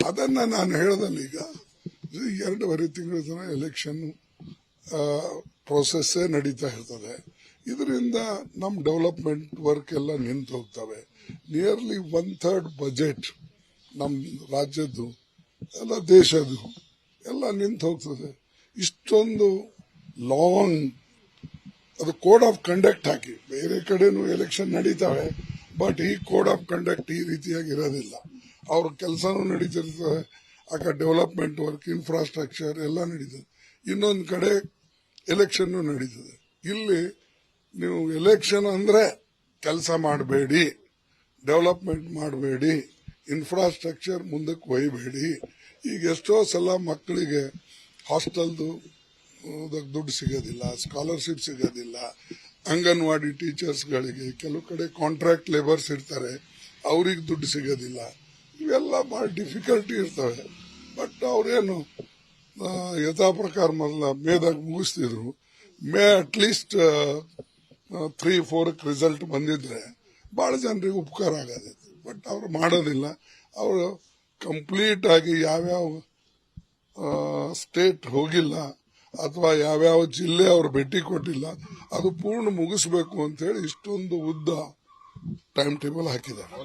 ಅದನ್ನ ನಾನು ಹೇಳದಲ್ಲ ಈಗ 2.5 ತಿಂಗಳ ತನಕ ಎಲೆಕ್ಷನ್ ಪ್ರೋಸೆಸ್ ನಡೀತಾ ಇರ್ತದೆ. ಇದರಿಂದ ನಮ್ಮ ಡೆವಲಪ್ಮೆಂಟ್ ವರ್ಕ್ ಎಲ್ಲ ನಿಂತು ಹೋಗ್ತವೆ. ನಿಯರ್ಲಿ 1/3 ಬಜೆಟ್ ನಮ್ಮ ರಾಜ್ಯದ್ದು ಎಲ್ಲ ದೇಶದ್ದು ಎಲ್ಲ ನಿಂತು ಹೋಗ್ತದೆ. ಇಷ್ಟೊಂದು ಲಾಂಗ್ ಅದು ಕೋಡ್ ಆಫ್ ಕಂಡಕ್ಟ್ ಹಾಕಿ ಬೇರೆ ಕಡೆನೂ ಎಲೆಕ್ಷನ್ ನಡೀತಾವೆ, ಬಟ್ ಈ ಕೋಡ್ ಆಫ್ ಕಂಡಕ್ಟ್ ಈ ರೀತಿಯಾಗಿ ಇರೋದಿಲ್ಲ. ಅವ್ರ ಕೆಲಸನೂ ನಡೀತಿರ್ತದೆ, ಆ ಕಡೆ ಡೆವಲಪ್ಮೆಂಟ್ ವರ್ಕ್, ಇನ್ಫ್ರಾಸ್ಟ್ರಕ್ಚರ್ ಎಲ್ಲ ನಡೀತದೆ. ಇನ್ನೊಂದು ಕಡೆ ಎಲೆಕ್ಷನ್ ನಡೀತದೆ. ಇಲ್ಲಿ ನೀವು ಎಲೆಕ್ಷನ್ ಅಂದ್ರೆ ಕೆಲಸ ಮಾಡಬೇಡಿ, ಡೆವಲಪ್ಮೆಂಟ್ ಮಾಡಬೇಡಿ, ಇನ್ಫ್ರಾಸ್ಟ್ರಕ್ಚರ್ ಮುಂದಕ್ಕೆ ಒಯ್ಯಬೇಡಿ. ಈಗ ಎಷ್ಟೋ ಸಲ ಮಕ್ಕಳಿಗೆ ಹಾಸ್ಟೆಲ್ದು ದುಡ್ಡು ಸಿಗೋದಿಲ್ಲ, ಸ್ಕಾಲರ್ಶಿಪ್ ಸಿಗೋದಿಲ್ಲ, ಅಂಗನವಾಡಿ ಟೀಚರ್ಸ್ಗಳಿಗೆ ಕೆಲವು ಕಡೆ ಕಾಂಟ್ರಾಕ್ಟ್ ಲೇಬರ್ಸ್ ಇರ್ತಾರೆ, ಅವ್ರಿಗೆ ದುಡ್ಡು ಸಿಗೋದಿಲ್ಲ. ಇವೆಲ್ಲ ಭಾಳ ಡಿಫಿಕಲ್ಟಿ ಇರ್ತವೆ. ಬಟ್ ಅವ್ರೇನು ಯಥಾ ಪ್ರಕಾರ ಮೊದಲ ಮೇದಾಗ ಮುಗಿಸ್ತಿದ್ರು. ಅಟ್ಲೀಸ್ಟ್ 3-4 ರಿಸಲ್ಟ್ ಬಂದಿದ್ರೆ ಭಾಳ ಜನರಿಗೆ ಉಪಕಾರ ಆಗೋದಿತ್ತು. ಬಟ್ ಅವ್ರು ಮಾಡೋದಿಲ್ಲ. ಅವರು ಕಂಪ್ಲೀಟ್ ಆಗಿ ಯಾವ್ಯಾವ ಸ್ಟೇಟ್ ಹೋಗಿಲ್ಲ ಅಥವಾ ಯಾವ್ಯಾವ ಜಿಲ್ಲೆ ಅವರು ಭೇಟಿ ಕೊಟ್ಟಿಲ್ಲ, ಅದು ಪೂರ್ಣ ಮುಗಿಸ್ಬೇಕು ಅಂತ ಹೇಳಿ ಇಷ್ಟೊಂದು ಉದ್ದ ಟೈಮ್ ಟೇಬಲ್ ಹಾಕಿದ್ದಾರೆ.